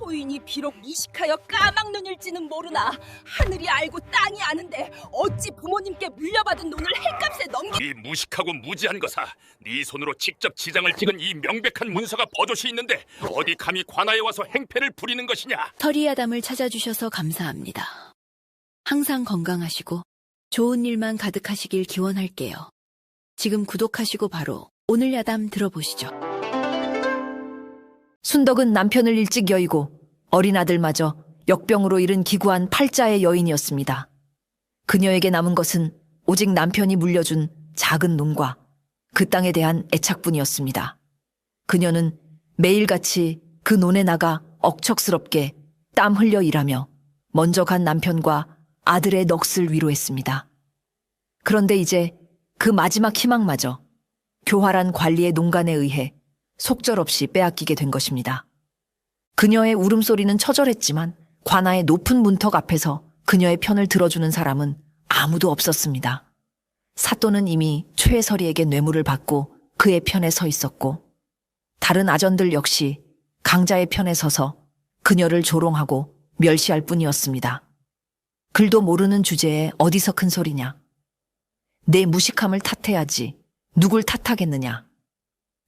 초인이 비록 미식하여 까막눈일지는 모르나 하늘이 알고 땅이 아는데 어찌 부모님께 물려받은 논을 헬값에 이 무식하고 무지한 것아, 네 손으로 직접 지장을 찍은 이 명백한 문서가 버젓이 있는데 어디 감히 관아에 와서 행패를 부리는 것이냐? 터리아담을 찾아주셔서 감사합니다. 항상 건강하시고 좋은 일만 가득하시길 기원할게요. 지금 구독하시고 바로 오늘 야담 들어보시죠. 순덕은 남편을 일찍 여의고 어린 아들마저 역병으로 잃은 기구한 팔자의 여인이었습니다. 그녀에게 남은 것은 오직 남편이 물려준 작은 논과 그 땅에 대한 애착뿐이었습니다. 그녀는 매일같이 그 논에 나가 억척스럽게 땀 흘려 일하며 먼저 간 남편과 아들의 넋을 위로했습니다. 그런데 이제 그 마지막 희망마저 교활한 관리의 농간에 의해 속절없이 빼앗기게 된 것입니다. 그녀의 울음소리는 처절했지만 관아의 높은 문턱 앞에서 그녀의 편을 들어주는 사람은 아무도 없었습니다. 사또는 이미 최해설이에게 뇌물을 받고 그의 편에 서 있었고 다른 아전들 역시 강자의 편에 서서 그녀를 조롱하고 멸시할 뿐이었습니다. 글도 모르는 주제에 어디서 큰 소리냐. 내 무식함을 탓해야지 누굴 탓하겠느냐.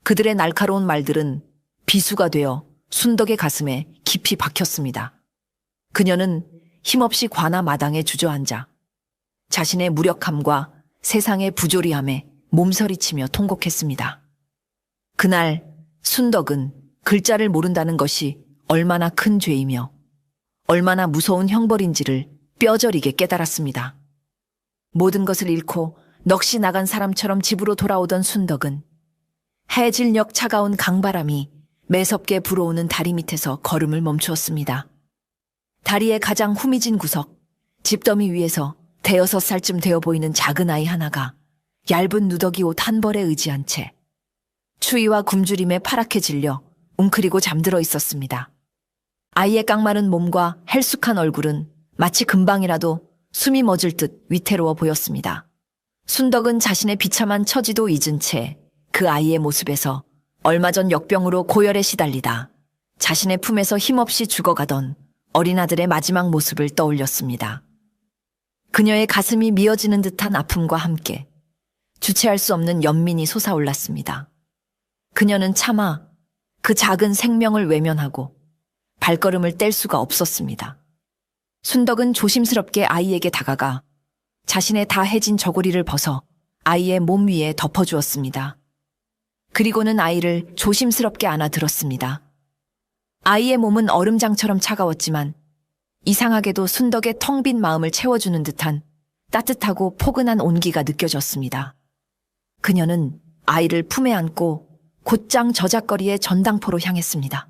그들의 날카로운 말들은 비수가 되어 순덕의 가슴에 깊이 박혔습니다. 그녀는 힘없이 관아 마당에 주저앉아 자신의 무력함과 세상의 부조리함에 몸서리치며 통곡했습니다. 그날 순덕은 글자를 모른다는 것이 얼마나 큰 죄이며 얼마나 무서운 형벌인지를 뼈저리게 깨달았습니다. 모든 것을 잃고 넋이 나간 사람처럼 집으로 돌아오던 순덕은 해질녘 차가운 강바람이 매섭게 불어오는 다리 밑에서 걸음을 멈추었습니다. 다리의 가장 후미진 구석, 집더미 위에서 대여섯 살쯤 되어 보이는 작은 아이 하나가 얇은 누더기 옷 한 벌에 의지한 채 추위와 굶주림에 파랗게 질려 웅크리고 잠들어 있었습니다. 아이의 깡마른 몸과 헬쑥한 얼굴은 마치 금방이라도 숨이 멎을 듯 위태로워 보였습니다. 순덕은 자신의 비참한 처지도 잊은 채 그 아이의 모습에서 얼마 전 역병으로 고열에 시달리다 자신의 품에서 힘없이 죽어가던 어린아들의 마지막 모습을 떠올렸습니다. 그녀의 가슴이 미어지는 듯한 아픔과 함께 주체할 수 없는 연민이 솟아올랐습니다. 그녀는 차마 그 작은 생명을 외면하고 발걸음을 뗄 수가 없었습니다. 순덕은 조심스럽게 아이에게 다가가 자신의 다 해진 저고리를 벗어 아이의 몸 위에 덮어주었습니다. 그리고는 아이를 조심스럽게 안아들었습니다. 아이의 몸은 얼음장처럼 차가웠지만 이상하게도 순덕의 텅 빈 마음을 채워주는 듯한 따뜻하고 포근한 온기가 느껴졌습니다. 그녀는 아이를 품에 안고 곧장 저작거리의 전당포로 향했습니다.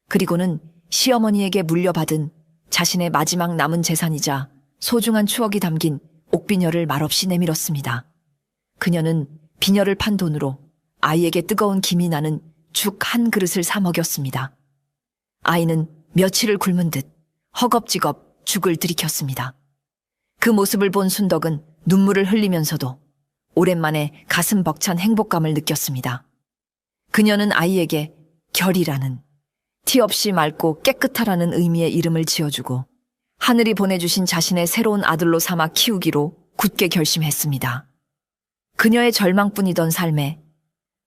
그리고는 시어머니에게 물려받은 자신의 마지막 남은 재산이자 소중한 추억이 담긴 옥비녀를 말없이 내밀었습니다. 그녀는 비녀를 판 돈으로 아이에게 뜨거운 김이 나는 죽 한 그릇을 사 먹였습니다. 아이는 며칠을 굶은 듯 허겁지겁 죽을 들이켰습니다. 그 모습을 본 순덕은 눈물을 흘리면서도 오랜만에 가슴 벅찬 행복감을 느꼈습니다. 그녀는 아이에게 결이라는 티 없이 맑고 깨끗하라는 의미의 이름을 지어주고 하늘이 보내주신 자신의 새로운 아들로 삼아 키우기로 굳게 결심했습니다. 그녀의 절망뿐이던 삶에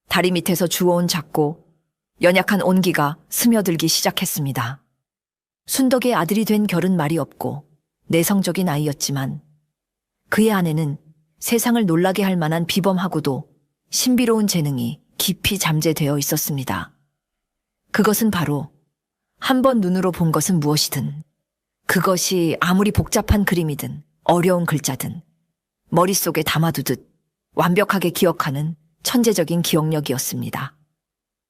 다리 밑에서 주워온 작고 연약한 온기가 스며들기 시작했습니다. 순덕의 아들이 된 결은 말이 없고 내성적인 아이였지만 그의 안에는 세상을 놀라게 할 만한 비범하고도 신비로운 재능이 깊이 잠재되어 있었습니다. 그것은 바로 한 번 눈으로 본 것은 무엇이든 그것이 아무리 복잡한 그림이든 어려운 글자든 머릿속에 담아두듯 완벽하게 기억하는 천재적인 기억력이었습니다.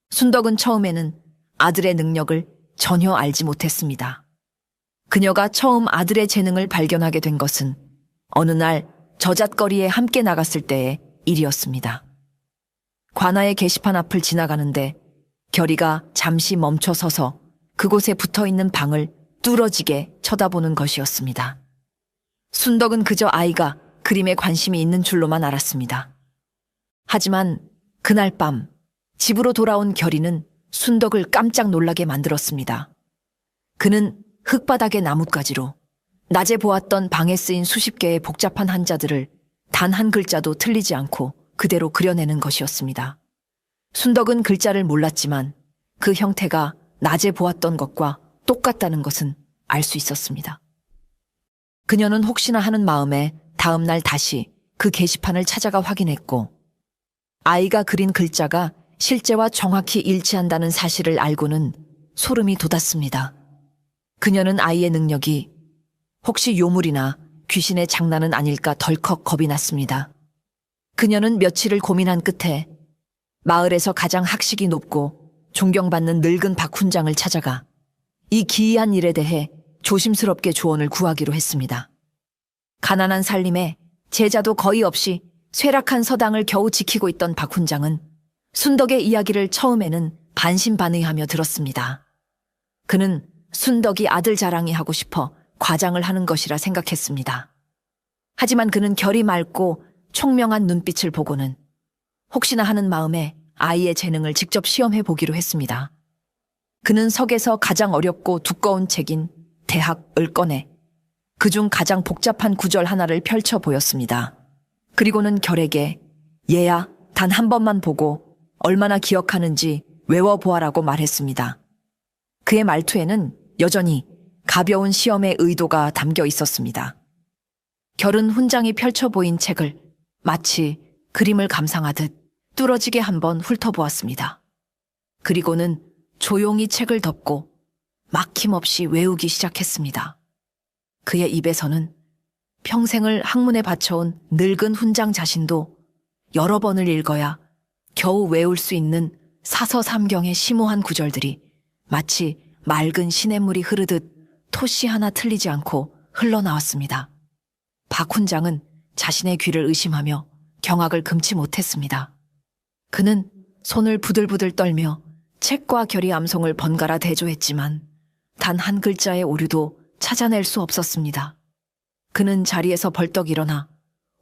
순덕은 처음에는 아들의 능력을 전혀 알지 못했습니다. 그녀가 처음 아들의 재능을 발견하게 된 것은 어느 날 저잣거리에 함께 나갔을 때의 일이었습니다. 관아의 게시판 앞을 지나가는데 결이가 잠시 멈춰 서서 그곳에 붙어있는 방을 뚫어지게 쳐다보는 것이었습니다. 순덕은 그저 아이가 그림에 관심이 있는 줄로만 알았습니다. 하지만 그날 밤 집으로 돌아온 결이는 순덕을 깜짝 놀라게 만들었습니다. 그는 흙바닥의 나뭇가지로 낮에 보았던 방에 쓰인 수십 개의 복잡한 한자들을 단 한 글자도 틀리지 않고 그대로 그려내는 것이었습니다. 순덕은 글자를 몰랐지만 그 형태가 낮에 보았던 것과 똑같다는 것은 알 수 있었습니다. 그녀는 혹시나 하는 마음에 다음 날 다시 그 게시판을 찾아가 확인했고 아이가 그린 글자가 실제와 정확히 일치한다는 사실을 알고는 소름이 돋았습니다. 그녀는 아이의 능력이 혹시 요물이나 귀신의 장난은 아닐까 덜컥 겁이 났습니다. 그녀는 며칠을 고민한 끝에 마을에서 가장 학식이 높고 존경받는 늙은 박 훈장을 찾아가 이 기이한 일에 대해 조심스럽게 조언을 구하기로 했습니다. 가난한 살림에 제자도 거의 없이 쇠락한 서당을 겨우 지키고 있던 박 훈장은 순덕의 이야기를 처음에는 반신반의하며 들었습니다. 그는 순덕이 아들 자랑이 하고 싶어 과장을 하는 것이라 생각했습니다. 하지만 그는 결이 맑고 총명한 눈빛을 보고는 혹시나 하는 마음에 아이의 재능을 직접 시험해 보기로 했습니다. 그는 석에서 가장 어렵고 두꺼운 책인 대학을 꺼내 그중 가장 복잡한 구절 하나를 펼쳐 보였습니다. 그리고는 결에게 얘야 단 한 번만 보고 얼마나 기억하는지 외워보아라고 말했습니다. 그의 말투에는 여전히 가벼운 시험의 의도가 담겨 있었습니다. 결은 훈장이 펼쳐 보인 책을 마치 그림을 감상하듯 뚫어지게 한번 훑어보았습니다. 그리고는 조용히 책을 덮고 막힘없이 외우기 시작했습니다. 그의 입에서는 평생을 학문에 바쳐온 늙은 훈장 자신도 여러 번을 읽어야 겨우 외울 수 있는 사서삼경의 심오한 구절들이 마치 맑은 시냇물이 흐르듯 토시 하나 틀리지 않고 흘러나왔습니다. 박 훈장은 자신의 귀를 의심하며 경악을 금치 못했습니다. 그는 손을 부들부들 떨며 책과 결의 암송을 번갈아 대조했지만 단 한 글자의 오류도 찾아낼 수 없었습니다. 그는 자리에서 벌떡 일어나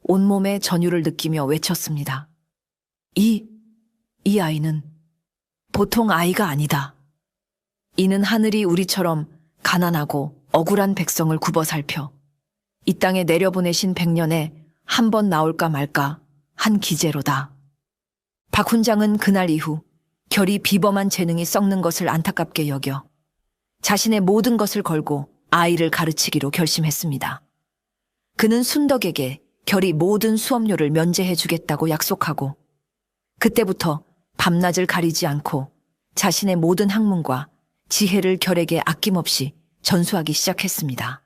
온몸에 전율을 느끼며 외쳤습니다. 이 아이는 보통 아이가 아니다. 이는 하늘이 우리처럼 가난하고 억울한 백성을 굽어 살펴 이 땅에 내려보내신 100년에 한 번 나올까 말까 한 기재로다. 박 훈장은 그날 이후 결이 비범한 재능이 썩는 것을 안타깝게 여겨 자신의 모든 것을 걸고 아이를 가르치기로 결심했습니다. 그는 순덕에게 결이 모든 수업료를 면제해 주겠다고 약속하고 그때부터 밤낮을 가리지 않고 자신의 모든 학문과 지혜를 결에게 아낌없이 전수하기 시작했습니다.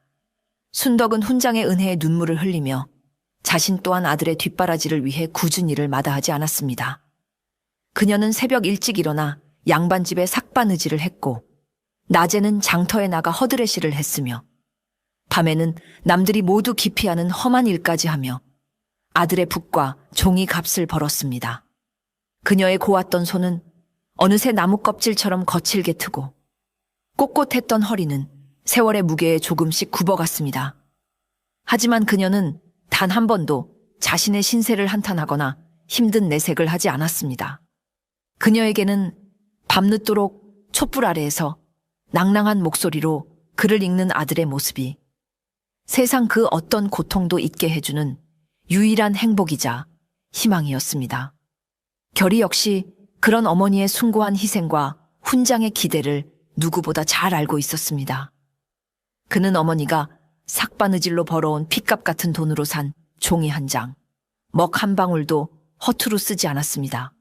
순덕은 훈장의 은혜에 눈물을 흘리며 자신 또한 아들의 뒷바라지를 위해 굳은 일을 마다하지 않았습니다. 그녀는 새벽 일찍 일어나 양반집에 삭바느질을 했고 낮에는 장터에 나가 허드레시를 했으며 밤에는 남들이 모두 기피하는 험한 일까지 하며 아들의 붓과 종이 값을 벌었습니다. 그녀의 고왔던 손은 어느새 나무 껍질처럼 거칠게 트고 꼿꼿했던 허리는 세월의 무게에 조금씩 굽어갔습니다. 하지만 그녀는 단 한 번도 자신의 신세를 한탄하거나 힘든 내색을 하지 않았습니다. 그녀에게는 밤늦도록 촛불 아래에서 낭랑한 목소리로 글을 읽는 아들의 모습이 세상 그 어떤 고통도 잊게 해주는 유일한 행복이자 희망이었습니다. 결이 역시 그런 어머니의 숭고한 희생과 훈장의 기대를 누구보다 잘 알고 있었습니다. 그는 어머니가 삭바느질로 벌어온 핏값 같은 돈으로 산 종이 한 장, 먹 한 방울도 허투루 쓰지 않았습니다.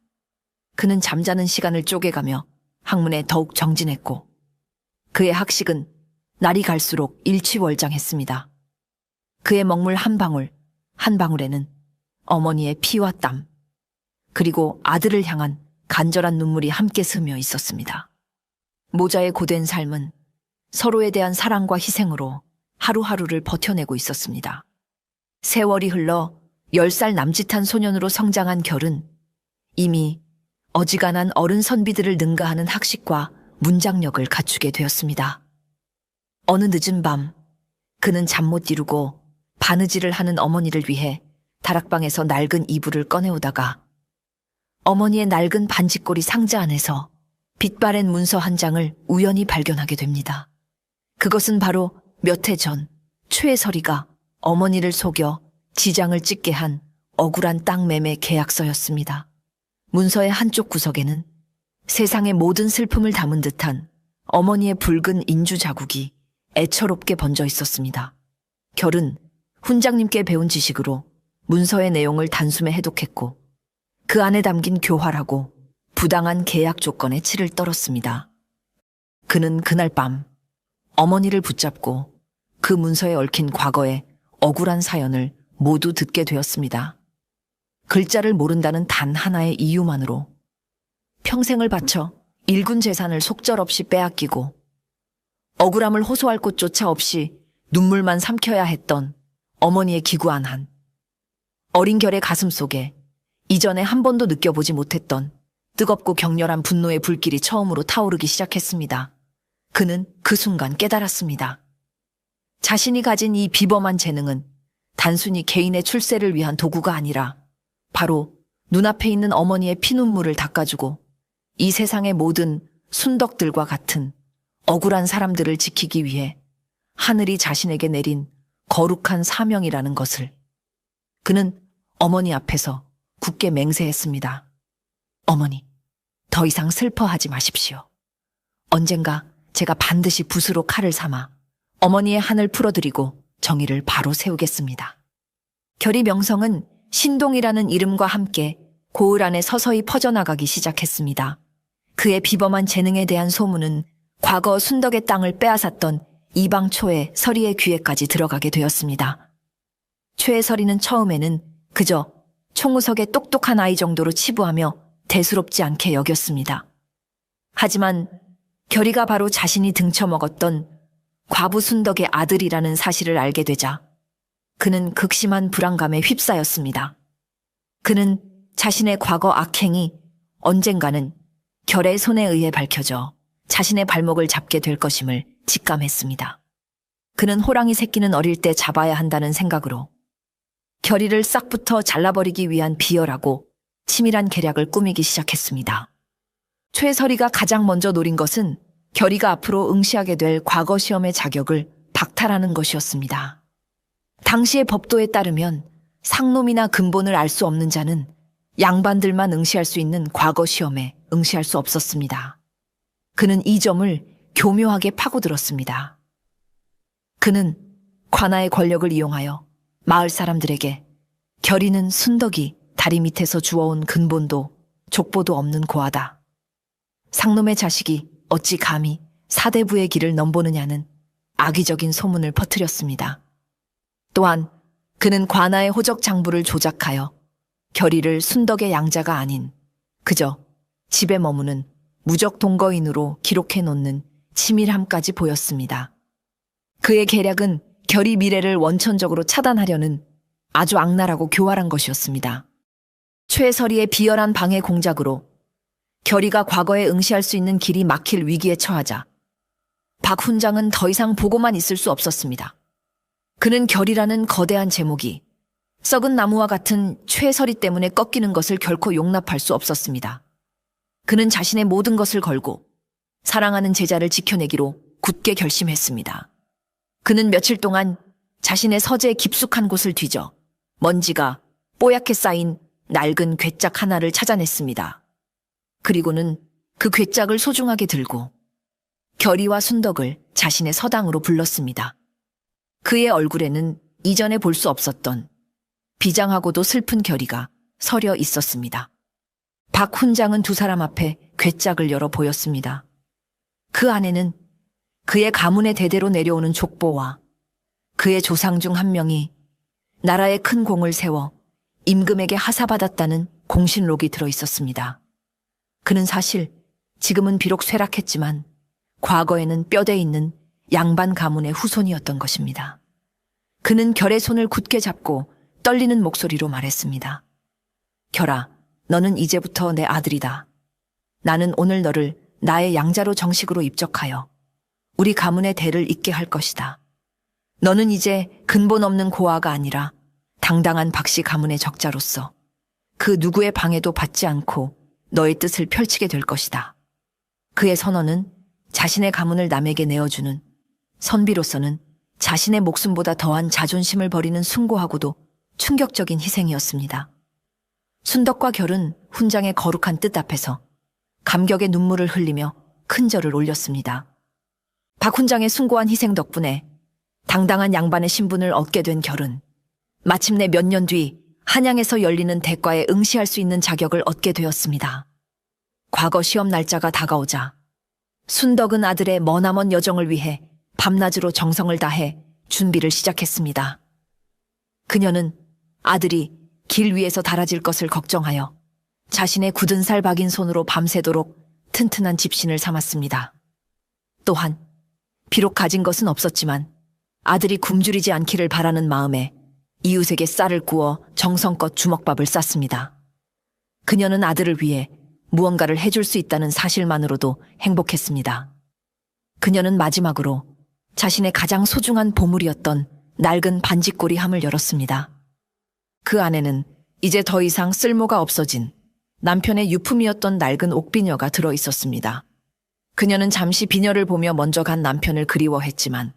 그는 잠자는 시간을 쪼개가며 학문에 더욱 정진했고 그의 학식은 날이 갈수록 일취월장했습니다. 그의 먹물 한 방울, 한 방울에는 어머니의 피와 땀, 그리고 아들을 향한 간절한 눈물이 함께 스며 있었습니다. 모자의 고된 삶은 서로에 대한 사랑과 희생으로 하루하루를 버텨내고 있었습니다. 세월이 흘러 10살 남짓한 소년으로 성장한 결은 이미 어지간한 어른 선비들을 능가하는 학식과 문장력을 갖추게 되었습니다. 어느 늦은 밤 그는 잠 못 이루고 바느질을 하는 어머니를 위해 다락방에서 낡은 이불을 꺼내오다가 어머니의 낡은 반지꼬리 상자 안에서 빛바랜 문서 한 장을 우연히 발견하게 됩니다. 그것은 바로 몇 해 전 최설이가 어머니를 속여 지장을 찍게 한 억울한 땅 매매 계약서였습니다. 문서의 한쪽 구석에는 세상의 모든 슬픔을 담은 듯한 어머니의 붉은 인주 자국이 애처롭게 번져 있었습니다. 결은 훈장님께 배운 지식으로 문서의 내용을 단숨에 해독했고 그 안에 담긴 교활하고 부당한 계약 조건에 치를 떨었습니다. 그는 그날 밤 어머니를 붙잡고 그 문서에 얽힌 과거의 억울한 사연을 모두 듣게 되었습니다. 글자를 모른다는 단 하나의 이유만으로 평생을 바쳐 일군 재산을 속절없이 빼앗기고 억울함을 호소할 곳조차 없이 눈물만 삼켜야 했던 어머니의 기구한 한 어린 결의 가슴 속에 이전에 한 번도 느껴보지 못했던 뜨겁고 격렬한 분노의 불길이 처음으로 타오르기 시작했습니다. 그는 그 순간 깨달았습니다. 자신이 가진 이 비범한 재능은 단순히 개인의 출세를 위한 도구가 아니라 바로 눈앞에 있는 어머니의 피눈물을 닦아주고 이 세상의 모든 순덕들과 같은 억울한 사람들을 지키기 위해 하늘이 자신에게 내린 거룩한 사명이라는 것을. 그는 어머니 앞에서 굳게 맹세했습니다. 어머니, 더 이상 슬퍼하지 마십시오. 언젠가 제가 반드시 붓으로 칼을 삼아 어머니의 한을 풀어드리고 정의를 바로 세우겠습니다. 결의 명성은 신동이라는 이름과 함께 고을 안에 서서히 퍼져나가기 시작했습니다. 그의 비범한 재능에 대한 소문은 과거 순덕의 땅을 빼앗았던 이방 초의 서리의 귀에까지 들어가게 되었습니다. 최의 서리는 처음에는 그저 총우석의 똑똑한 아이 정도로 치부하며 대수롭지 않게 여겼습니다. 하지만 결의가 바로 자신이 등쳐먹었던 과부 순덕의 아들이라는 사실을 알게 되자 그는 극심한 불안감에 휩싸였습니다. 그는 자신의 과거 악행이 언젠가는 결의 손에 의해 밝혀져 자신의 발목을 잡게 될 것임을 직감했습니다. 그는 호랑이 새끼는 어릴 때 잡아야 한다는 생각으로 결의를 싹부터 잘라버리기 위한 비열하고 치밀한 계략을 꾸미기 시작했습니다. 최설이가 가장 먼저 노린 것은 결의가 앞으로 응시하게 될 과거 시험의 자격을 박탈하는 것이었습니다. 당시의 법도에 따르면 상놈이나 근본을 알 수 없는 자는 양반들만 응시할 수 있는 과거 시험에 응시할 수 없었습니다. 그는 이 점을 교묘하게 파고들었습니다. 그는 관아의 권력을 이용하여 마을 사람들에게 결의는 순덕이 다리 밑에서 주워온 근본도 족보도 없는 고아다. 상놈의 자식이 어찌 감히 사대부의 길을 넘보느냐는 악의적인 소문을 퍼뜨렸습니다. 또한 그는 관아의 호적 장부를 조작하여 결의를 순덕의 양자가 아닌 그저 집에 머무는 무적 동거인으로 기록해 놓는 치밀함까지 보였습니다. 그의 계략은 결의 미래를 원천적으로 차단하려는 아주 악랄하고 교활한 것이었습니다. 최설이의 비열한 방해 공작으로 결의가 과거에 응시할 수 있는 길이 막힐 위기에 처하자 박 훈장은 더 이상 보고만 있을 수 없었습니다. 그는 결의라는 거대한 제목이 썩은 나무와 같은 최설이 때문에 꺾이는 것을 결코 용납할 수 없었습니다. 그는 자신의 모든 것을 걸고 사랑하는 제자를 지켜내기로 굳게 결심했습니다. 그는 며칠 동안 자신의 서재의 깊숙한 곳을 뒤져 먼지가 뽀얗게 쌓인 낡은 괴짝 하나를 찾아냈습니다. 그리고는 그 괴짝을 소중하게 들고 결의와 순덕을 자신의 서당으로 불렀습니다. 그의 얼굴에는 이전에 볼 수 없었던 비장하고도 슬픈 결의가 서려 있었습니다. 박 훈장은 두 사람 앞에 괴짝을 열어 보였습니다. 그 안에는 그의 가문의 대대로 내려오는 족보와 그의 조상 중 한 명이 나라에 큰 공을 세워 임금에게 하사받았다는 공신록이 들어 있었습니다. 그는 사실 지금은 비록 쇠락했지만 과거에는 뼈대 있는 양반 가문의 후손이었던 것입니다. 그는 결의 손을 굳게 잡고 떨리는 목소리로 말했습니다. 결아, 너는 이제부터 내 아들이다. 나는 오늘 너를 나의 양자로 정식으로 입적하여 우리 가문의 대를 잇게 할 것이다. 너는 이제 근본 없는 고아가 아니라 당당한 박씨 가문의 적자로서 그 누구의 방해도 받지 않고 너의 뜻을 펼치게 될 것이다. 그의 선언은 자신의 가문을 남에게 내어주는 선비로서는 자신의 목숨보다 더한 자존심을 버리는 숭고하고도 충격적인 희생이었습니다. 순덕과 결은 훈장의 거룩한 뜻 앞에서 감격의 눈물을 흘리며 큰 절을 올렸습니다. 박 훈장의 숭고한 희생 덕분에 당당한 양반의 신분을 얻게 된 결은 마침내 몇 년 뒤 한양에서 열리는 대과에 응시할 수 있는 자격을 얻게 되었습니다. 과거 시험 날짜가 다가오자 순덕은 아들의 머나먼 여정을 위해 밤낮으로 정성을 다해 준비를 시작했습니다. 그녀는 아들이 길 위에서 달아질 것을 걱정하여 자신의 굳은 살 박인 손으로 밤새도록 튼튼한 집신을 삼았습니다. 또한 비록 가진 것은 없었지만 아들이 굶주리지 않기를 바라는 마음에 이웃에게 쌀을 구워 정성껏 주먹밥을 쌌습니다. 그녀는 아들을 위해 무언가를 해줄 수 있다는 사실만으로도 행복했습니다. 그녀는 마지막으로 자신의 가장 소중한 보물이었던 낡은 반지꼬리 함을 열었습니다. 그 안에는 이제 더 이상 쓸모가 없어진 남편의 유품이었던 낡은 옥비녀가 들어 있었습니다. 그녀는 잠시 비녀를 보며 먼저 간 남편을 그리워했지만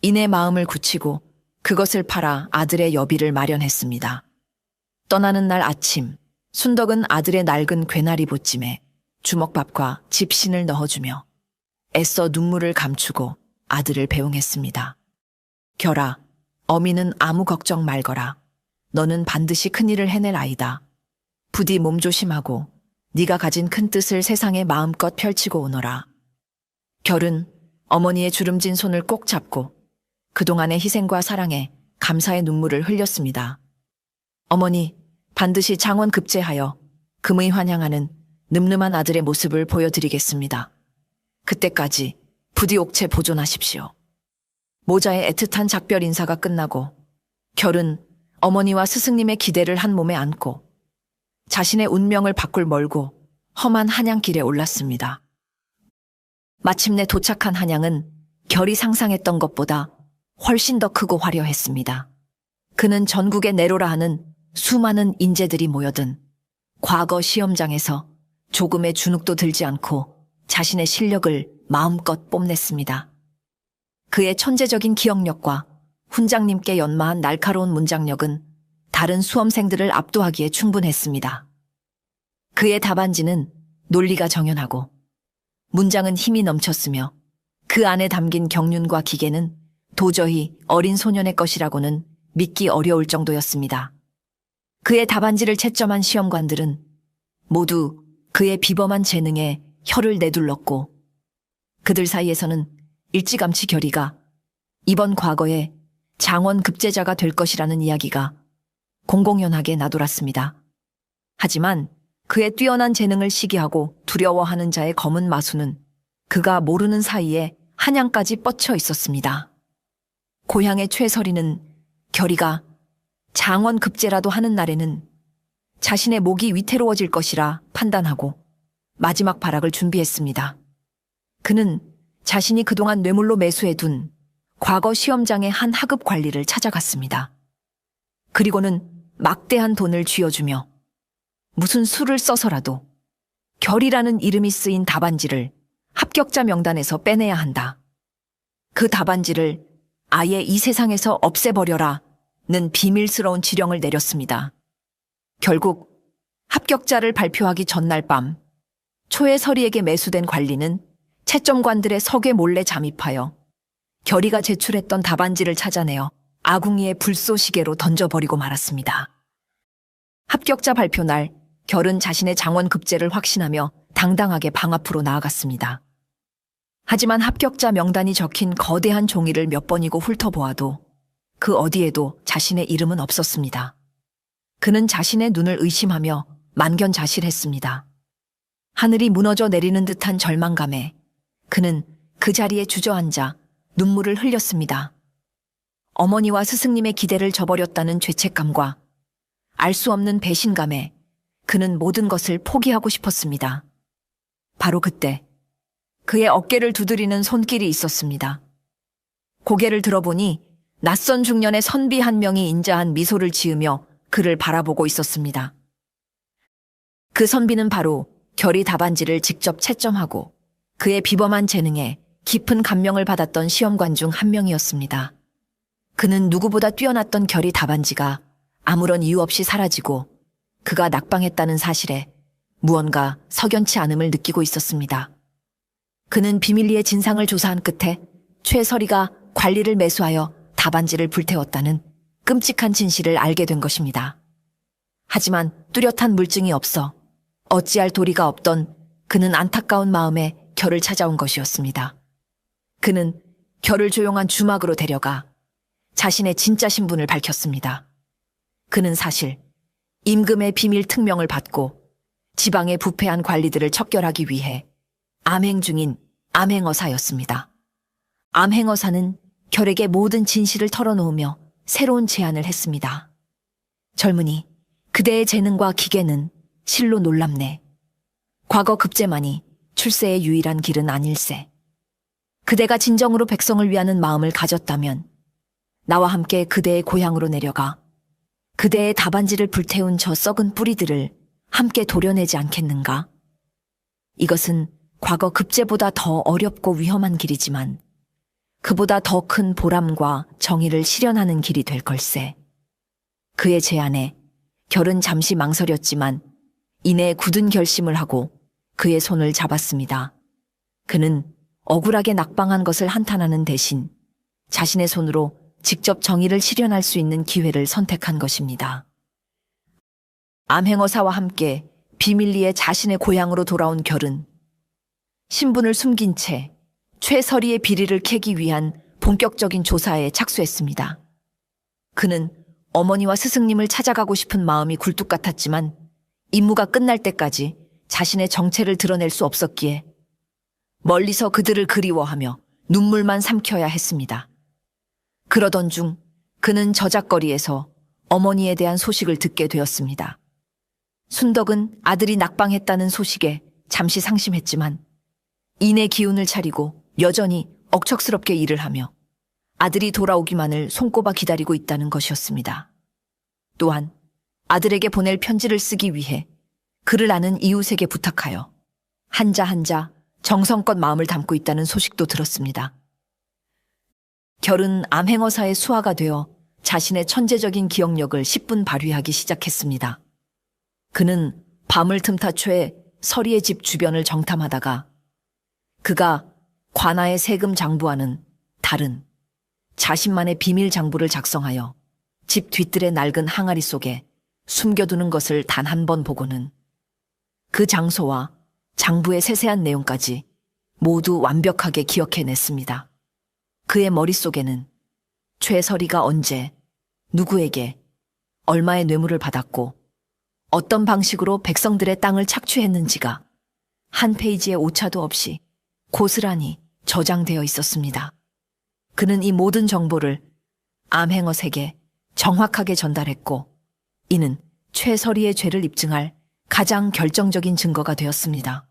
이내 마음을 굳히고 그것을 팔아 아들의 여비를 마련했습니다. 떠나는 날 아침, 순덕은 아들의 낡은 괴나리 보찜에 주먹밥과 집신을 넣어주며 애써 눈물을 감추고 아들을 배웅했습니다. 결아, 어미는 아무 걱정 말거라. 너는 반드시 큰일을 해낼 아이다. 부디 몸 조심하고 네가 가진 큰 뜻을 세상에 마음껏 펼치고 오너라. 결은 어머니의 주름진 손을 꼭 잡고 그동안의 희생과 사랑에 감사의 눈물을 흘렸습니다. 어머니, 반드시 장원급제하여 금의 환향하는 늠름한 아들의 모습을 보여드리겠습니다. 그때까지 부디 옥체 보존하십시오. 모자의 애틋한 작별 인사가 끝나고 결은 어머니와 스승님의 기대를 한 몸에 안고 자신의 운명을 바꿀 멀고 험한 한양길에 올랐습니다. 마침내 도착한 한양은 결이 상상했던 것보다 훨씬 더 크고 화려했습니다. 그는 전국의 내로라 하는 수많은 인재들이 모여든 과거 시험장에서 조금의 주눅도 들지 않고 자신의 실력을 마음껏 뽐냈습니다. 그의 천재적인 기억력과 훈장님께 연마한 날카로운 문장력은 다른 수험생들을 압도하기에 충분했습니다. 그의 답안지는 논리가 정연하고 문장은 힘이 넘쳤으며 그 안에 담긴 경륜과 기계는 도저히 어린 소년의 것이라고는 믿기 어려울 정도였습니다. 그의 답안지를 채점한 시험관들은 모두 그의 비범한 재능에 혀를 내둘렀고 그들 사이에서는 일찌감치 결의가 이번 과거에 장원급제자가 될 것이라는 이야기가 공공연하게 나돌았습니다. 하지만 그의 뛰어난 재능을 시기하고 두려워하는 자의 검은 마수는 그가 모르는 사이에 한양까지 뻗쳐 있었습니다. 고향의 최서리는 결의가 장원급제라도 하는 날에는 자신의 목이 위태로워질 것이라 판단하고 마지막 발악을 준비했습니다. 그는 자신이 그동안 뇌물로 매수해둔 과거 시험장의 한 하급 관리를 찾아갔습니다. 그리고는 막대한 돈을 쥐어주며 무슨 수를 써서라도 결이라는 이름이 쓰인 답안지를 합격자 명단에서 빼내야 한다. 그 답안지를 아예 이 세상에서 없애버려라는 비밀스러운 지령을 내렸습니다. 결국 합격자를 발표하기 전날 밤 초의 서리에게 매수된 관리는 채점관들의 석에 몰래 잠입하여 결의가 제출했던 답안지를 찾아내어 아궁이의 불쏘시개로 던져버리고 말았습니다. 합격자 발표 날 결은 자신의 장원급제를 확신하며 당당하게 방 앞으로 나아갔습니다. 하지만 합격자 명단이 적힌 거대한 종이를 몇 번이고 훑어보아도 그 어디에도 자신의 이름은 없었습니다. 그는 자신의 눈을 의심하며 만견자실했습니다. 하늘이 무너져 내리는 듯한 절망감에 그는 그 자리에 주저앉아 눈물을 흘렸습니다. 어머니와 스승님의 기대를 저버렸다는 죄책감과 알 수 없는 배신감에 그는 모든 것을 포기하고 싶었습니다. 바로 그때 그의 어깨를 두드리는 손길이 있었습니다. 고개를 들어보니 낯선 중년의 선비 한 명이 인자한 미소를 지으며 그를 바라보고 있었습니다. 그 선비는 바로 결의 답안지를 직접 채점하고 그의 비범한 재능에 깊은 감명을 받았던 시험관 중 한 명이었습니다. 그는 누구보다 뛰어났던 결의 답안지가 아무런 이유 없이 사라지고 그가 낙방했다는 사실에 무언가 석연치 않음을 느끼고 있었습니다. 그는 비밀리에 진상을 조사한 끝에 최설이가 관리를 매수하여 답안지를 불태웠다는 끔찍한 진실을 알게 된 것입니다. 하지만 뚜렷한 물증이 없어 어찌할 도리가 없던 그는 안타까운 마음에 결을 찾아온 것이었습니다. 그는 결을 조용한 주막으로 데려가 자신의 진짜 신분을 밝혔습니다. 그는 사실 임금의 비밀 특명을 받고 지방의 부패한 관리들을 척결하기 위해 암행 중인 암행어사였습니다. 암행어사는 결에게 모든 진실을 털어놓으며 새로운 제안을 했습니다. 젊은이, 그대의 재능과 기계는 실로 놀랍네. 과거 급제만이 출세의 유일한 길은 아닐세. 그대가 진정으로 백성을 위하는 마음을 가졌다면 나와 함께 그대의 고향으로 내려가 그대의 답안지를 불태운 저 썩은 뿌리들을 함께 도려내지 않겠는가? 이것은 과거 급제보다 더 어렵고 위험한 길이지만 그보다 더 큰 보람과 정의를 실현하는 길이 될 걸세. 그의 제안에 결은 잠시 망설였지만 이내 굳은 결심을 하고 그의 손을 잡았습니다. 그는 억울하게 낙방한 것을 한탄하는 대신 자신의 손으로 직접 정의를 실현할 수 있는 기회를 선택한 것입니다. 암행어사와 함께 비밀리에 자신의 고향으로 돌아온 결은 신분을 숨긴 채 최설이의 비리를 캐기 위한 본격적인 조사에 착수했습니다. 그는 어머니와 스승님을 찾아가고 싶은 마음이 굴뚝 같았지만 임무가 끝날 때까지 자신의 정체를 드러낼 수 없었기에 멀리서 그들을 그리워하며 눈물만 삼켜야 했습니다. 그러던 중 그는 저작거리에서 어머니에 대한 소식을 듣게 되었습니다. 순덕은 아들이 낙방했다는 소식에 잠시 상심했지만 인의 기운을 차리고 여전히 억척스럽게 일을 하며 아들이 돌아오기만을 손꼽아 기다리고 있다는 것이었습니다. 또한 아들에게 보낼 편지를 쓰기 위해 그를 아는 이웃에게 부탁하여 한자 한자 정성껏 마음을 담고 있다는 소식도 들었습니다. 결은 암행어사의 수하가 되어 자신의 천재적인 기억력을 10분 발휘하기 시작했습니다. 그는 밤을 틈타 최 서리의 집 주변을 정탐하다가 그가 관아의 세금 장부와는 다른 자신만의 비밀 장부를 작성하여 집 뒤뜰의 낡은 항아리 속에 숨겨두는 것을 단 한 번 보고는 그 장소와 장부의 세세한 내용까지 모두 완벽하게 기억해냈습니다. 그의 머릿속에는 최설이가 언제, 누구에게, 얼마의 뇌물을 받았고 어떤 방식으로 백성들의 땅을 착취했는지가 한 페이지의 오차도 없이 고스란히 저장되어 있었습니다. 그는 이 모든 정보를 암행어색에 정확하게 전달했고 이는 최설이의 죄를 입증할 가장 결정적인 증거가 되었습니다.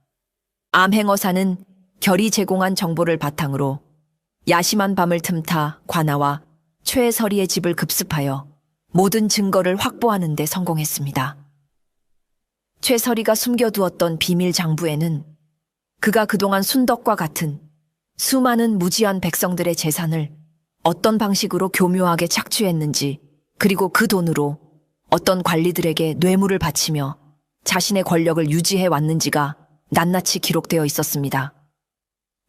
암행어사는 결이 제공한 정보를 바탕으로 야심한 밤을 틈타 관아와 최설이의 집을 급습하여 모든 증거를 확보하는 데 성공했습니다. 최설이가 숨겨두었던 비밀 장부에는 그가 그동안 순덕과 같은 수많은 무지한 백성들의 재산을 어떤 방식으로 교묘하게 착취했는지 그리고 그 돈으로 어떤 관리들에게 뇌물을 바치며 자신의 권력을 유지해 왔는지가 낱낱이 기록되어 있었습니다.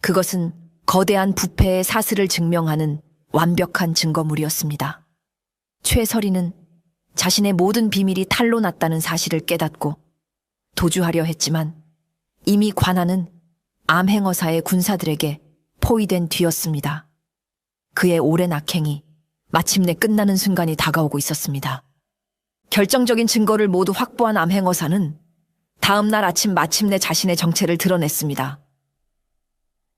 그것은 거대한 부패의 사슬을 증명하는 완벽한 증거물이었습니다. 최설이는 자신의 모든 비밀이 탄로 났다는 사실을 깨닫고 도주하려 했지만 이미 관아는 암행어사의 군사들에게 포위된 뒤였습니다. 그의 오랜 악행이 마침내 끝나는 순간이 다가오고 있었습니다. 결정적인 증거를 모두 확보한 암행어사는 다음 날 아침 마침내 자신의 정체를 드러냈습니다.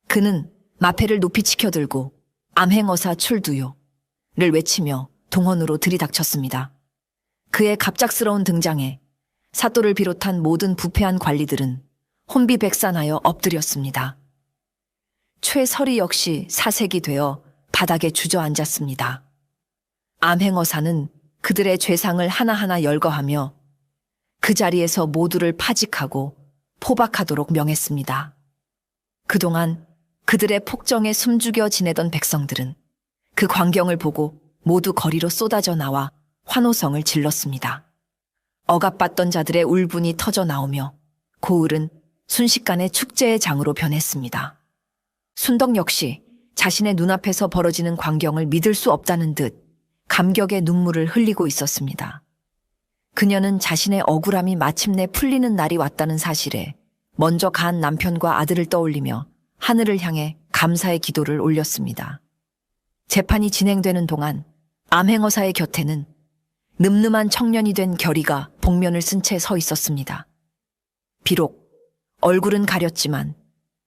그는 마패를 높이 치켜들고 암행어사 출두요를 외치며 동원으로 들이닥쳤습니다. 그의 갑작스러운 등장에 사또를 비롯한 모든 부패한 관리들은 혼비백산하여 엎드렸습니다. 최설이 역시 사색이 되어 바닥에 주저앉았습니다. 암행어사는 그들의 죄상을 하나하나 열거하며 그 자리에서 모두를 파직하고 포박하도록 명했습니다. 그동안 그들의 폭정에 숨죽여 지내던 백성들은 그 광경을 보고 모두 거리로 쏟아져 나와 환호성을 질렀습니다. 억압받던 자들의 울분이 터져 나오며 고을은 순식간에 축제의 장으로 변했습니다. 순덕 역시 자신의 눈앞에서 벌어지는 광경을 믿을 수 없다는 듯 감격의 눈물을 흘리고 있었습니다. 그녀는 자신의 억울함이 마침내 풀리는 날이 왔다는 사실에 먼저 간 남편과 아들을 떠올리며 하늘을 향해 감사의 기도를 올렸습니다. 재판이 진행되는 동안 암행어사의 곁에는 늠름한 청년이 된 결의가 복면을 쓴 채 서 있었습니다. 비록 얼굴은 가렸지만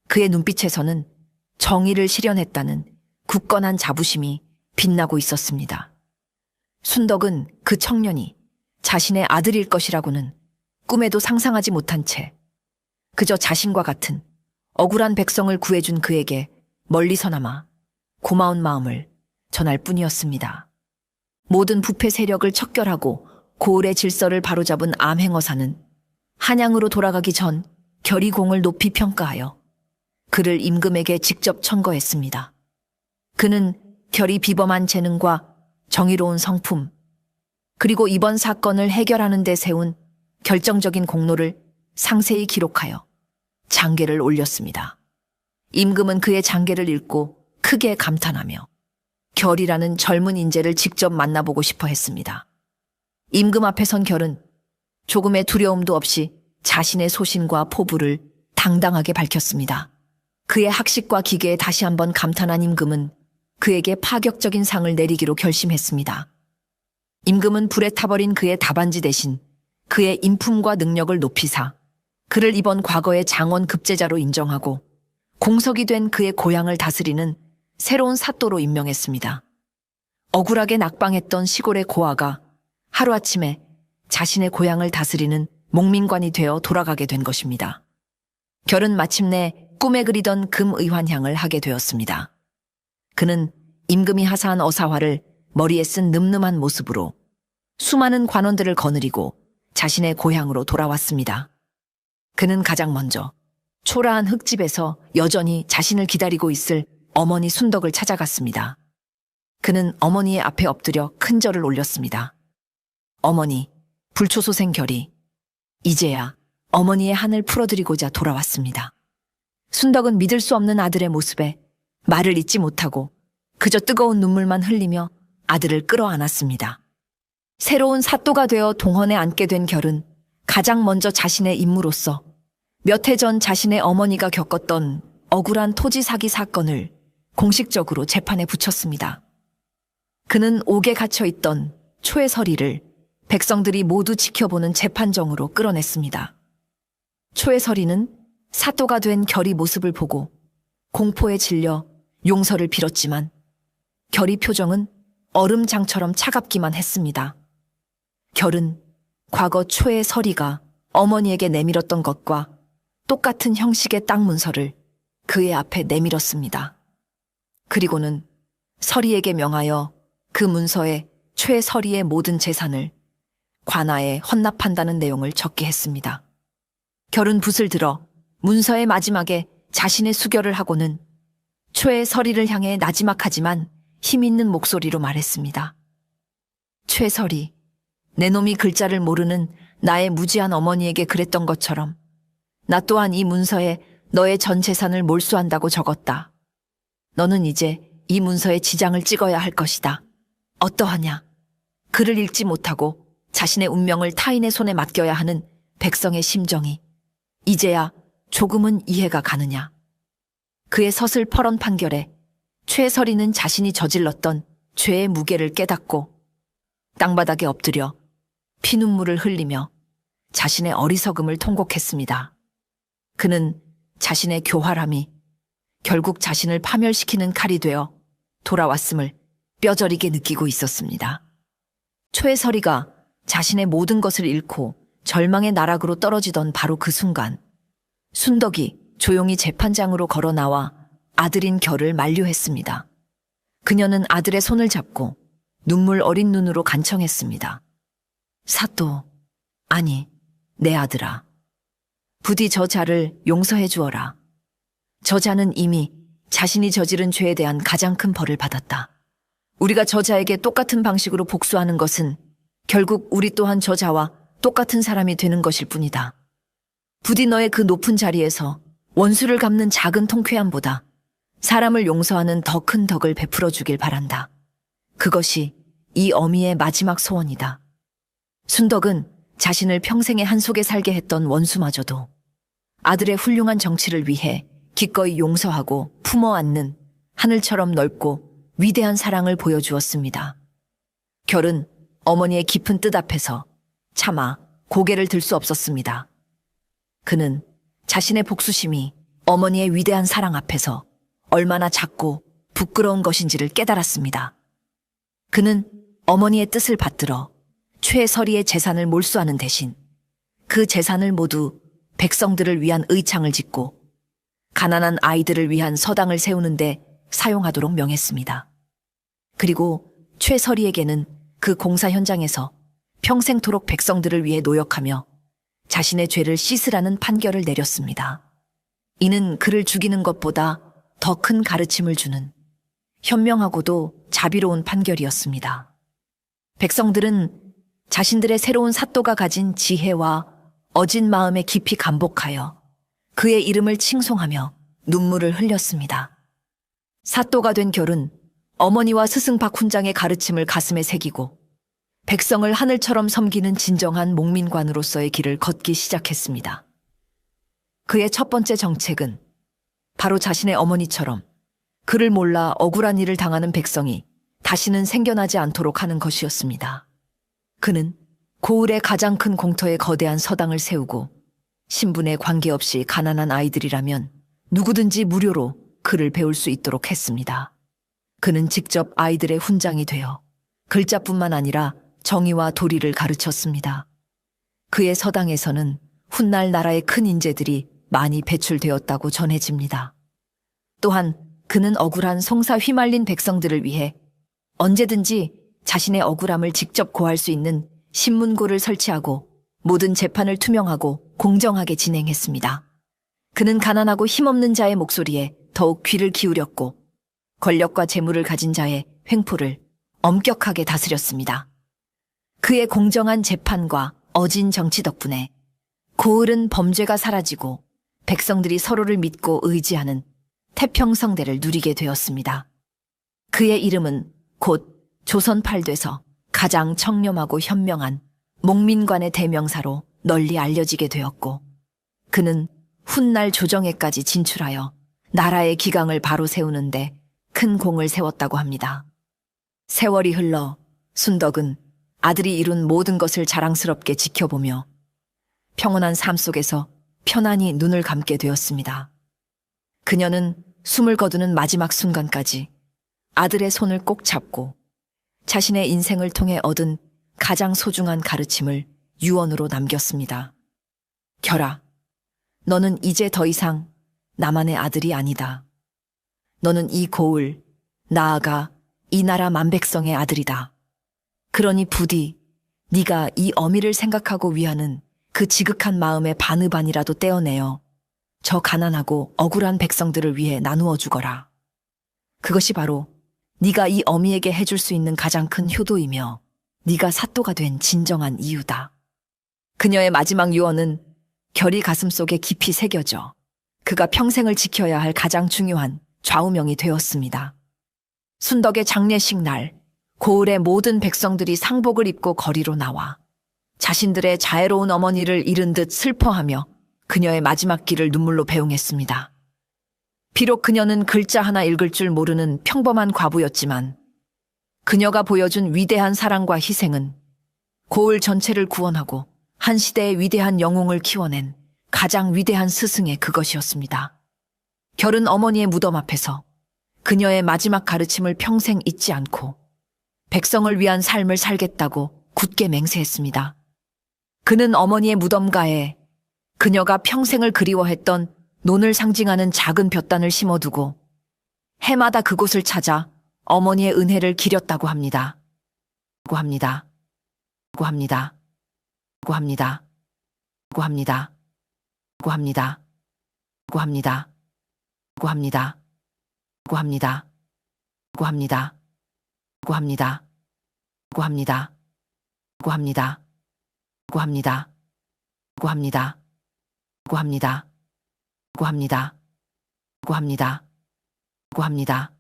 그의 눈빛에서는 정의를 실현했다는 굳건한 자부심이 빛나고 있었습니다. 순덕은 그 청년이 자신의 아들일 것이라고는 꿈에도 상상하지 못한 채 그저 자신과 같은 억울한 백성을 구해준 그에게 멀리서나마 고마운 마음을 전할 뿐이었습니다. 모든 부패 세력을 척결하고 고을의 질서를 바로잡은 암행어사는 한양으로 돌아가기 전 결의공을 높이 평가하여 그를 임금에게 직접 청거했습니다. 그는 결의 비범한 재능과 정의로운 성품, 그리고 이번 사건을 해결하는 데 세운 결정적인 공로를 상세히 기록하여 장계를 올렸습니다. 임금은 그의 장계를 읽고 크게 감탄하며 결이라는 젊은 인재를 직접 만나보고 싶어 했습니다. 임금 앞에 선 결은 조금의 두려움도 없이 자신의 소신과 포부를 당당하게 밝혔습니다. 그의 학식과 기계에 다시 한번 감탄한 임금은 그에게 파격적인 상을 내리기로 결심했습니다. 임금은 불에 타버린 그의 답안지 대신 그의 인품과 능력을 높이사 그를 이번 과거의 장원 급제자로 인정하고 공석이 된 그의 고향을 다스리는 새로운 사또로 임명했습니다. 억울하게 낙방했던 시골의 고아가 하루아침에 자신의 고향을 다스리는 목민관이 되어 돌아가게 된 것입니다. 결은 마침내 꿈에 그리던 금의환향을 하게 되었습니다. 그는 임금이 하사한 어사화를 머리에 쓴 늠름한 모습으로 수많은 관원들을 거느리고 자신의 고향으로 돌아왔습니다. 그는 가장 먼저 초라한 흙집에서 여전히 자신을 기다리고 있을 어머니 순덕을 찾아갔습니다. 그는 어머니의 앞에 엎드려 큰 절을 올렸습니다. 어머니, 불초소생 결이 이제야 어머니의 한을 풀어드리고자 돌아왔습니다. 순덕은 믿을 수 없는 아들의 모습에 말을 잇지 못하고 그저 뜨거운 눈물만 흘리며 아들을 끌어안았습니다. 새로운 사또가 되어 동헌에 앉게 된 결은 가장 먼저 자신의 임무로서 몇 해 전 자신의 어머니가 겪었던 억울한 토지 사기 사건을 공식적으로 재판에 붙였습니다. 그는 옥에 갇혀있던 초해서리를 백성들이 모두 지켜보는 재판정으로 끌어냈습니다. 초해서리는 사또가 된 결의 모습을 보고 공포에 질려 용서를 빌었지만 결의 표정은 얼음장처럼 차갑기만 했습니다. 결은 과거 초해서리가 어머니에게 내밀었던 것과 똑같은 형식의 땅 문서를 그의 앞에 내밀었습니다. 그리고는 서리에게 명하여 그 문서에 최서리의 모든 재산을 관아에 헌납한다는 내용을 적게 했습니다. 결은 붓을 들어 문서의 마지막에 자신의 수결을 하고는 최서리를 향해 나지막하지만 힘있는 목소리로 말했습니다. 최서리, 내 놈이 글자를 모르는 나의 무지한 어머니에게 그랬던 것처럼 나 또한 이 문서에 너의 전 재산을 몰수한다고 적었다. 너는 이제 이 문서에 지장을 찍어야 할 것이다. 어떠하냐? 글을 읽지 못하고 자신의 운명을 타인의 손에 맡겨야 하는 백성의 심정이 이제야 조금은 이해가 가느냐? 그의 서슬퍼런 판결에 최서리는 자신이 저질렀던 죄의 무게를 깨닫고 땅바닥에 엎드려 피눈물을 흘리며 자신의 어리석음을 통곡했습니다. 그는 자신의 교활함이 결국 자신을 파멸시키는 칼이 되어 돌아왔음을 뼈저리게 느끼고 있었습니다. 최서리가 자신의 모든 것을 잃고 절망의 나락으로 떨어지던 바로 그 순간 순덕이 조용히 재판장으로 걸어 나와 아들인 결을 만류했습니다. 그녀는 아들의 손을 잡고 눈물 어린 눈으로 간청했습니다. 사또, 아니, 내 아들아. 부디 저 자를 용서해 주어라. 저 자는 이미 자신이 저지른 죄에 대한 가장 큰 벌을 받았다. 우리가 저자에게 똑같은 방식으로 복수하는 것은 결국 우리 또한 저자와 똑같은 사람이 되는 것일 뿐이다. 부디 너의 그 높은 자리에서 원수를 갚는 작은 통쾌함보다 사람을 용서하는 더 큰 덕을 베풀어 주길 바란다. 그것이 이 어미의 마지막 소원이다. 순덕은 자신을 평생의 한 속에 살게 했던 원수마저도 아들의 훌륭한 정치를 위해 기꺼이 용서하고 품어 안는 하늘처럼 넓고 위대한 사랑을 보여주었습니다. 결은 어머니의 깊은 뜻 앞에서 차마 고개를 들 수 없었습니다. 그는 자신의 복수심이 어머니의 위대한 사랑 앞에서 얼마나 작고 부끄러운 것인지를 깨달았습니다. 그는 어머니의 뜻을 받들어 최서리의 재산을 몰수하는 대신 그 재산을 모두 백성들을 위한 의창을 짓고 가난한 아이들을 위한 서당을 세우는데 사용하도록 명했습니다. 그리고 최서리에게는 그 공사 현장에서 평생토록 백성들을 위해 노역하며 자신의 죄를 씻으라는 판결을 내렸습니다. 이는 그를 죽이는 것보다 더 큰 가르침을 주는 현명하고도 자비로운 판결이었습니다. 백성들은 자신들의 새로운 사또가 가진 지혜와 어진 마음에 깊이 감복하여 그의 이름을 칭송하며 눈물을 흘렸습니다. 사또가 된 결은 어머니와 스승 박훈장의 가르침을 가슴에 새기고 백성을 하늘처럼 섬기는 진정한 목민관으로서의 길을 걷기 시작했습니다. 그의 첫 번째 정책은 바로 자신의 어머니처럼 그를 몰라 억울한 일을 당하는 백성이 다시는 생겨나지 않도록 하는 것이었습니다. 그는 고을의 가장 큰 공터에 거대한 서당을 세우고 신분에 관계없이 가난한 아이들이라면 누구든지 무료로 글을 배울 수 있도록 했습니다. 그는 직접 아이들의 훈장이 되어 글자뿐만 아니라 정의와 도리를 가르쳤습니다. 그의 서당에서는 훗날 나라의 큰 인재들이 많이 배출되었다고 전해집니다. 또한 그는 억울한 송사 휘말린 백성들을 위해 언제든지 자신의 억울함을 직접 고할 수 있는 신문고를 설치하고 모든 재판을 투명하고 공정하게 진행했습니다. 그는 가난하고 힘없는 자의 목소리에 더욱 귀를 기울였고 권력과 재물을 가진 자의 횡포를 엄격하게 다스렸습니다. 그의 공정한 재판과 어진 정치 덕분에 고을은 범죄가 사라지고 백성들이 서로를 믿고 의지하는 태평성대를 누리게 되었습니다. 그의 이름은 곧 조선 팔돼서 가장 청렴하고 현명한 목민관의 대명사로 널리 알려지게 되었고 그는 훗날 조정에까지 진출하여 나라의 기강을 바로 세우는데 큰 공을 세웠다고 합니다. 세월이 흘러 순덕은 아들이 이룬 모든 것을 자랑스럽게 지켜보며 평온한 삶 속에서 편안히 눈을 감게 되었습니다. 그녀는 숨을 거두는 마지막 순간까지 아들의 손을 꼭 잡고 자신의 인생을 통해 얻은 가장 소중한 가르침을 유언으로 남겼습니다. 결아, 너는 이제 더 이상 나만의 아들이 아니다. 너는 이 고을, 나아가 이 나라 만백성의 아들이다. 그러니 부디 네가 이 어미를 생각하고 위하는 그 지극한 마음의 반의 반이라도 떼어내어 저 가난하고 억울한 백성들을 위해 나누어 주거라. 그것이 바로 네가 이 어미에게 해줄 수 있는 가장 큰 효도이며 네가 사또가 된 진정한 이유다. 그녀의 마지막 유언은 결이 가슴속에 깊이 새겨져 그가 평생을 지켜야 할 가장 중요한 좌우명이 되었습니다. 순덕의 장례식 날 고을의 모든 백성들이 상복을 입고 거리로 나와 자신들의 자애로운 어머니를 잃은 듯 슬퍼하며 그녀의 마지막 길을 눈물로 배웅했습니다. 비록 그녀는 글자 하나 읽을 줄 모르는 평범한 과부였지만 그녀가 보여준 위대한 사랑과 희생은 고을 전체를 구원하고 한 시대의 위대한 영웅을 키워낸 가장 위대한 스승의 그것이었습니다. 결은 어머니의 무덤 앞에서 그녀의 마지막 가르침을 평생 잊지 않고 백성을 위한 삶을 살겠다고 굳게 맹세했습니다. 그는 어머니의 무덤가에 그녀가 평생을 그리워했던 논을 상징하는 작은 볕단을 심어두고 해마다 그곳을 찾아 어머니의 은혜를 기렸다고 합니다. 고 합니다. 고 합니다. 고 합니다. 고 합니다. 고 합니다. 고 합니다. 고 합니다. 합니다. 합니다. 합니다. 합니다. 합니다. 합니다. 합니다. 합니다. 합니다. 합니다. 합니다. 합니다.